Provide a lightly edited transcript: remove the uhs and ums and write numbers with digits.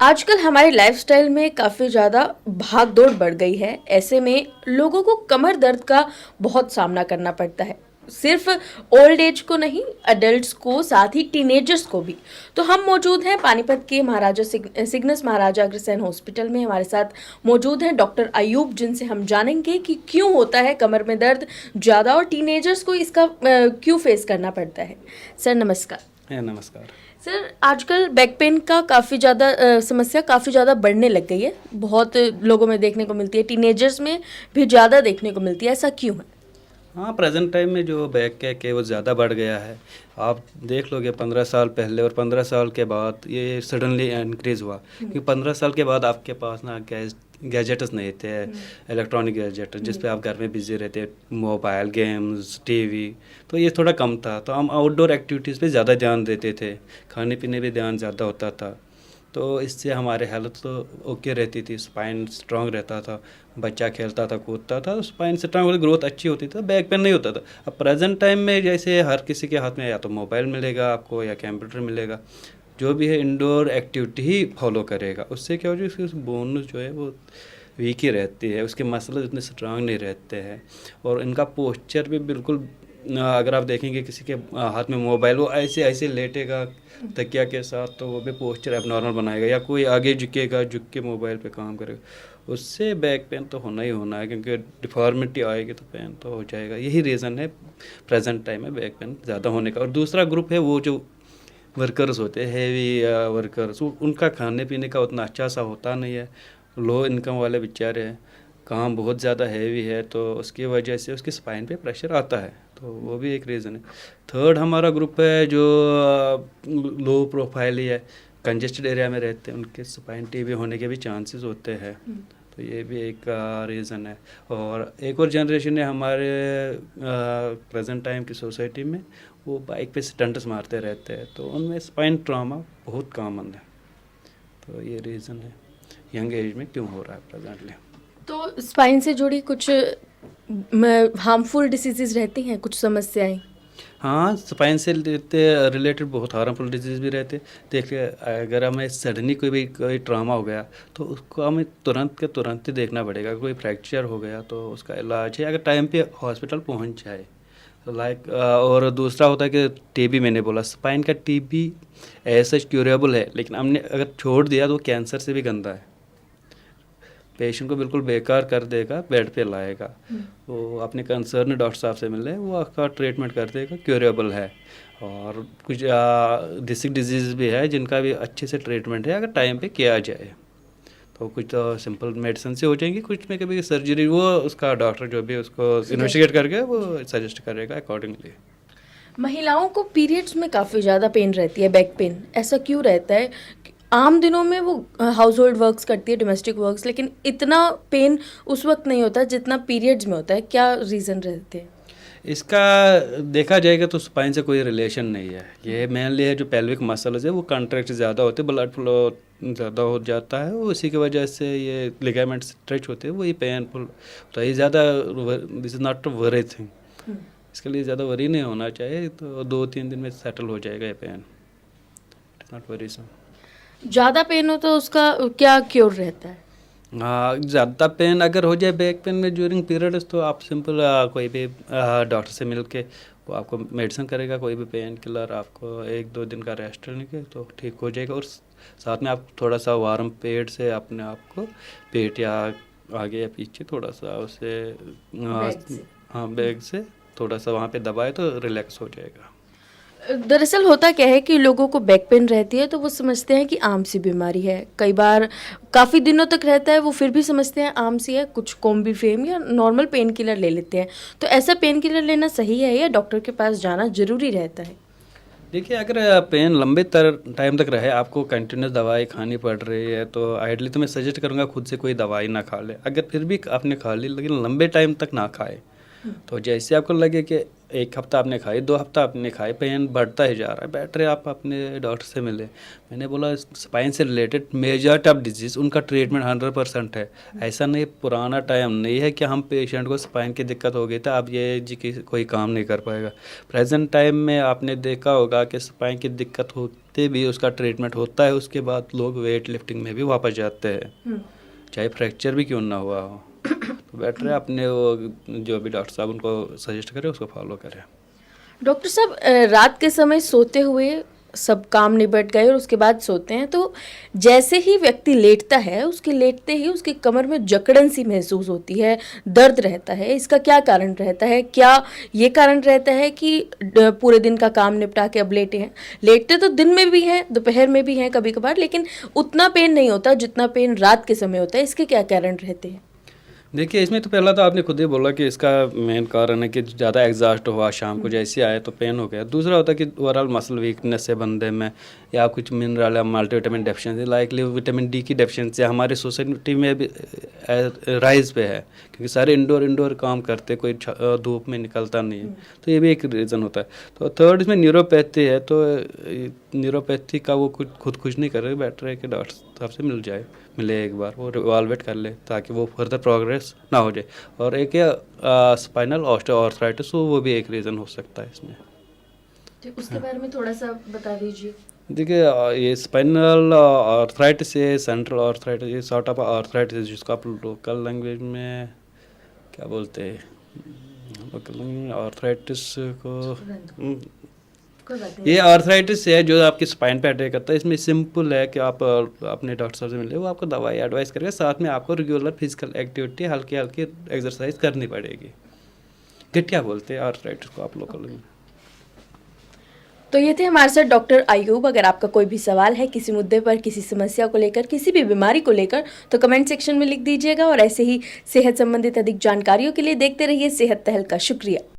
आजकल हमारे लाइफस्टाइल में काफ़ी ज़्यादा भाग-दौड़ बढ़ गई है। ऐसे में लोगों को कमर दर्द का बहुत सामना करना पड़ता है। सिर्फ ओल्ड एज को नहीं, एडल्ट्स को, साथ ही टीनेजर्स को भी। तो हम मौजूद हैं पानीपत के महाराजा सिग्नस महाराजा अग्रसेन हॉस्पिटल में। हमारे साथ मौजूद हैं डॉक्टर अयूब, जिनसे हम जानेंगे कि क्यों होता है कमर में दर्द ज़्यादा और टीनेजर्स को इसका क्यों फेस करना पड़ता है। सर नमस्कार। नमस्कार। सर, आजकल बैक पेन का काफ़ी ज़्यादा समस्या काफ़ी ज़्यादा बढ़ने लग गई है। बहुत लोगों में देखने को मिलती है, टीनेजर्स में भी ज़्यादा देखने को मिलती है। ऐसा क्यों है? हाँ, प्रेजेंट टाइम में जो बैक है वो ज़्यादा बढ़ गया है। आप देख लोगे 15 साल पहले और 15 साल के बाद ये सडनली इंक्रीज़ हुआ, क्योंकि 15 साल के बाद आपके पास ना गैजेट्स नहीं थे, इलेक्ट्रॉनिक गैजेट जिस पे आप घर में बिजी रहते, मोबाइल गेम्स, टीवी, तो ये थोड़ा कम था। तो हम आउटडोर एक्टिविटीज़ पे ज़्यादा ध्यान देते थे, खाने पीने पे ध्यान ज़्यादा होता था। तो इससे हमारे हेल्थ तो ओके रहती थी, स्पाइन स्ट्रांग रहता था, बच्चा खेलता था कूदता था तो स्पाइन स्ट्रांग और ग्रोथ अच्छी होती थी, बैक पेन नहीं होता था। अब प्रेजेंट टाइम में जैसे हर किसी के हाथ में या तो मोबाइल मिलेगा आपको या कंप्यूटर मिलेगा, जो भी है इंडोर एक्टिविटी ही फॉलो करेगा। उससे क्या हो जाए, उसकी बोन जो है वो वीक ही रहती है, उसके मसल्स इतने स्ट्रांग नहीं रहते हैं और इनका पोस्चर भी बिल्कुल अगर आप देखेंगे किसी के हाथ में मोबाइल, वो ऐसे ऐसे लेटेगा तकिया के साथ, तो वो भी पोस्चर एबनॉर्मल बनाएगा, या कोई आगे झुकेगा, झुक के मोबाइल पे काम करेगा, उससे बैक पेन तो होना ही होना है, क्योंकि डिफॉर्मिटी आएगी तो पेन तो हो जाएगा। यही रीज़न है प्रेजेंट टाइम में बैक पेन ज़्यादा होने का। और दूसरा ग्रुप है वो जो वर्कर्स होते हैं, हैवी वर्कर्स, उनका खाने पीने का उतना अच्छा सा होता नहीं है। लो इनकम वाले बेचारे हैं, काम बहुत ज़्यादा हैवी है, तो उसकी वजह से उसकी स्पाइन पे प्रेशर आता है, तो वो भी एक रीज़न है। थर्ड हमारा ग्रुप है जो लो प्रोफाइल ही है, कंजेस्टेड एरिया में रहते हैं, उनके स्पाइन टीबी होने के भी चांसेस होते हैं, तो ये भी एक रीज़न है। और एक और जनरेशन है हमारे प्रेजेंट टाइम की सोसाइटी में, वो बाइक पे स्टंट्स मारते रहते हैं, तो उनमें स्पाइन ट्रॉमा बहुत कॉमन है। तो ये रीज़न है यंग एज में क्यों हो रहा है प्रेजेंटली। तो स्पाइन से जुड़ी कुछ हार्मफुल डिसीजेज रहती हैं, कुछ समस्याएं? हाँ, स्पाइन से रिलेटेड बहुत हार्मफुल डिजीज़ भी रहते। देखिए, अगर हमें सडनली कोई ट्रॉमा हो गया तो उसको हमें तुरंत के तुरंत ही देखना पड़ेगा। कोई फ्रैक्चर हो गया तो उसका इलाज है अगर टाइम पे हॉस्पिटल पहुंच जाए, लाइक। और दूसरा होता है कि टीबी, मैंने बोला स्पाइन का टीबी ऐसा क्यूरेबल है, लेकिन हमने अगर छोड़ दिया तो कैंसर से भी गंदा है, पेशेंट को बिल्कुल बेकार कर देगा, बेड पे लाएगा। वो अपने कंसर्न डॉक्टर साहब से मिल रहे, वो आपका ट्रीटमेंट कर देगा, क्यूरेबल है। और कुछ डिसिक डिजीज़ भी है जिनका भी अच्छे से ट्रीटमेंट है अगर टाइम पे किया जाए, तो कुछ तो सिंपल मेडिसिन से हो जाएंगी, कुछ में कभी सर्जरी, वो उसका डॉक्टर जो भी उसको इन्वेस्टिगेट करके वो सजेस्ट करेगा अकॉर्डिंगली। महिलाओं को पीरियड्स में काफ़ी ज़्यादा पेन रहती है, बैक पेन। ऐसा क्यों रहता है? आम दिनों में वो हाउस होल्ड वर्क्स करती है, डोमेस्टिक वर्क्स, लेकिन इतना पेन उस वक्त नहीं होता जितना पीरियड्स में होता है। क्या रीज़न रहते हैं? इसका देखा जाएगा तो स्पाइन से कोई रिलेशन नहीं है, ये मेनली है जो पेल्विक मसल्स है वो कॉन्ट्रैक्ट ज़्यादा होते हैं, ब्लड फ्लो ज़्यादा हो जाता है, वो उसी की वजह से ये लिगामेंट स्ट्रेच होते हैं, वही पेनफुल। तो ये ज़्यादा, this is not worry thing, इसके लिए ज़्यादा वरी नहीं होना चाहिए, तो 2-3 दिन में सेटल हो जाएगा ये pain, it is not worrisome. ज़्यादा पेन हो तो उसका क्या क्योर रहता है? हाँ, ज़्यादा पेन अगर हो जाए बैक पेन में ड्यूरिंग पीरियड्स, तो आप सिंपल कोई भी डॉक्टर से मिल के वो आपको मेडिसिन करेगा, कोई भी पेन किलर, आपको 1-2 दिन का रेस्ट लेने के तो ठीक हो जाएगा। और साथ में आप थोड़ा सा वार्म पेट से अपने आप को, पेट या आगे या पीछे थोड़ा सा उसे हाँ बैग से थोड़ा सा वहाँ पे दबाए तो रिलैक्स हो जाएगा। दरअसल होता क्या है कि लोगों को बैक पेन रहती है तो वो समझते हैं कि आम सी बीमारी है। कई बार काफ़ी दिनों तक रहता है, वो फिर भी समझते हैं आम सी है, कुछ कॉम्बिफेम या नॉर्मल पेन किलर ले लेते हैं। तो ऐसा पेन किलर लेना सही है या डॉक्टर के पास जाना ज़रूरी रहता है? देखिए, अगर पेन लंबे टाइम तक रहे, आपको कंटिन्यूस दवाई खानी पड़ रही है, तो आइडली तो मैं सजेस्ट करूँगा खुद से कोई दवाई ना खा ले। अगर फिर भी आपने खा ली लेकिन लंबे टाइम तक ना खाए, तो जैसे आपको लगे कि एक हफ्ता आपने खाई, 2 हफ्ता आपने खाई, पेन बढ़ता ही जा रहा है, बेटर है आप अपने डॉक्टर से मिले। मैंने बोला स्पाइन से रिलेटेड मेजर ऑफ डिजीज़ उनका ट्रीटमेंट 100% है। ऐसा नहीं, पुराना टाइम नहीं है कि हम पेशेंट को स्पाइन की दिक्कत हो गई था अब ये जी की कोई काम नहीं कर पाएगा। प्रेजेंट टाइम में आपने देखा होगा कि स्पाइन की दिक्कत होते भी उसका ट्रीटमेंट होता है, उसके बाद लोग वेट लिफ्टिंग में भी वापस जाते हैं, चाहे फ्रैक्चर भी क्यों ना हुआ हो। तो बेटर है अपने वो जो भी डॉक्टर साहब उनको सजेस्ट करें उसको फॉलो करें। डॉक्टर साहब, रात के समय सोते हुए सब काम निबट गए और उसके बाद सोते हैं तो जैसे ही व्यक्ति लेटता है उसके लेटते ही उसकी कमर में जकड़न सी महसूस होती है, दर्द रहता है। इसका क्या कारण रहता है? क्या ये कारण रहता है कि पूरे दिन का काम निपटा के अब लेटे हैं? लेटते तो दिन में भी हैं, दोपहर में भी हैं कभी कभार, लेकिन उतना पेन नहीं होता जितना पेन रात के समय होता है। इसके क्या कारण रहते हैं? देखिए, इसमें तो पहला तो आपने खुद ही बोला कि इसका मेन कारण है कि ज़्यादा एग्जॉस्ट हुआ, शाम को जैसे आए तो पेन हो गया। दूसरा होता है कि ओवरऑल मसल वीकनेस है बंदे में, या कुछ मिनरल या multivitamin deficiency, likely vitamin D की डेफिशिएंसी हमारी सोसाइटी में भी राइज पे है, क्योंकि सारे इंडोर काम करते, कोई धूप में निकलता नहीं है, तो ये भी एक रीज़न होता है। तो थर्ड इसमें न्यूरोपैथी है, तो न्यूरोपैथी का वो खुद कुछ नहीं कर रहे, बेटर है कि डॉक्टर साहब से मिले एक बार, वो इवाल्वेट कर ले ताकि वो फर्दर प्रोग्रेस ना हो जाए। और एक है स्पाइनल ऑस्टियोआर्थराइटिस, वो भी एक रीज़न हो सकता है इसमें। तो उसके बारे में थोड़ा सा बता दीजिए। देखिए, ये स्पाइनल आर्थराइटिस है, सेंट्रल आर्थराइटिस, ये सॉर्ट ऑफ आर्थराइटिस जिसको आप लोकल लैंग्वेज में क्या बोलते हैं, लोकल लैंग्वेज में आर्थराइटिस को ये आर्थराइटिस है जो आपकी स्पाइन पे अटैक करता है। इसमें सिंपल है कि आप अपने डॉक्टर साहब से मिले, वो आपको दवाई एडवाइस करेगा, साथ में आपको रेगुलर फिजिकल एक्टिविटी, हल्की हल्की एक्सरसाइज करनी पड़ेगी। गठिया बोलते हैं आर्थराइटिस को आप लोकल में। तो ये थे हमारे साथ डॉक्टर अयूब। अगर आपका कोई भी सवाल है किसी मुद्दे पर, किसी समस्या को लेकर, किसी भी बीमारी को लेकर, तो कमेंट सेक्शन में लिख दीजिएगा। और ऐसे ही सेहत संबंधित अधिक जानकारियों के लिए देखते रहिए सेहत तहलका। शुक्रिया।